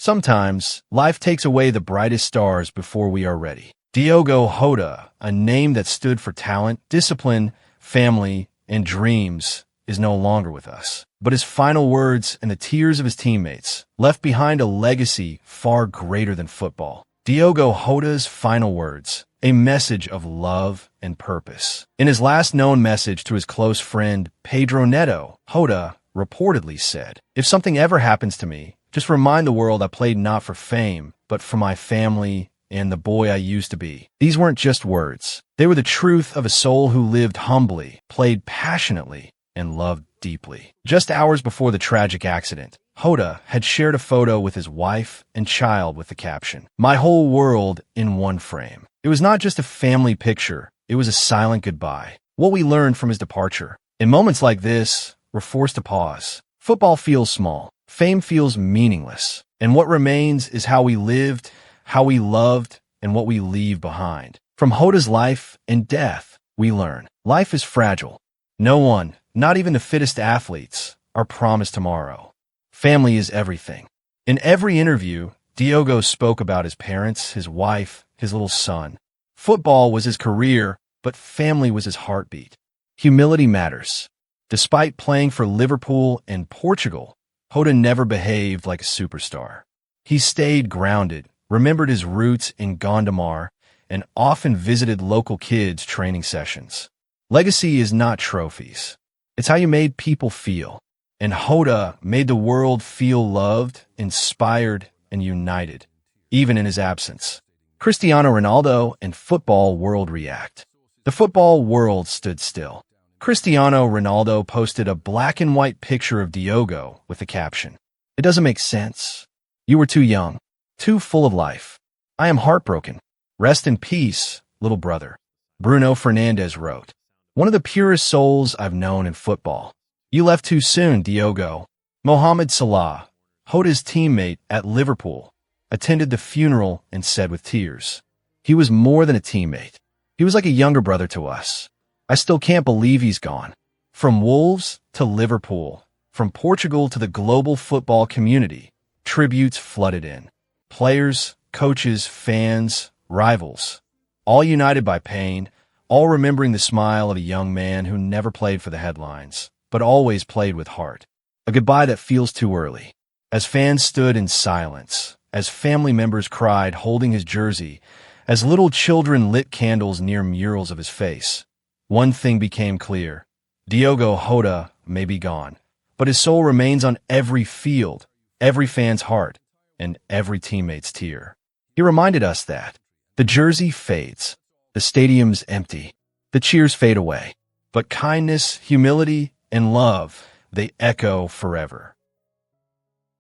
Sometimes, life takes away the brightest stars before we are ready. Diogo Jota, a name that stood for talent, discipline, family, and dreams, is no longer with us. But his final words and the tears of his teammates left behind a legacy far greater than football. Diogo Jota's final words, a message of love and purpose. In his last known message to his close friend, Pedro Neto, Jota reportedly said, "If something ever happens to me, just remind the world I played not for fame, but for my family and the boy I used to be." These weren't just words. They were the truth of a soul who lived humbly, played passionately, and loved deeply. Just hours before the tragic accident, Jota had shared a photo with his wife and child with the caption, "My whole world in one frame." It was not just a family picture, it was a silent goodbye. What we learned from his departure. In moments like this, we're forced to pause. Football feels small. Fame feels meaningless. And what remains is how we lived, how we loved, and what we leave behind. From Jota's life and death, we learn life is fragile. No one, not even the fittest athletes, are promised tomorrow. Family is everything. In every interview, Diogo spoke about his parents, his wife, his little son. Football was his career, but family was his heartbeat. Humility matters. Despite playing for Liverpool and Portugal, Jota never behaved like a superstar. He stayed grounded, remembered his roots in Gondomar, and often visited local kids' training sessions. Legacy is not trophies. It's how you made people feel. And Jota made the world feel loved, inspired, and united, even in his absence. Cristiano Ronaldo and football world react. The football world stood still. Cristiano Ronaldo posted a black and white picture of Diogo with the caption, "It doesn't make sense. You were too young, too full of life. I am heartbroken. Rest in peace, little brother." Bruno Fernandes wrote, "One of the purest souls I've known in football. You left too soon, Diogo." Mohamed Salah, Jota's teammate at Liverpool, attended the funeral and said with tears, "He was more than a teammate. He was like a younger brother to us. I still can't believe he's gone." From Wolves to Liverpool, from Portugal to the global football community, tributes flooded in. Players, coaches, fans, rivals, all united by pain, all remembering the smile of a young man who never played for the headlines, but always played with heart. A goodbye that feels too early. As fans stood in silence, as family members cried holding his jersey, as little children lit candles near murals of his face, one thing became clear. Diogo Jota may be gone, but his soul remains on every field, every fan's heart, and every teammate's tear. He reminded us that the jersey fades, the stadium's empty, the cheers fade away, but kindness, humility, and love, they echo forever.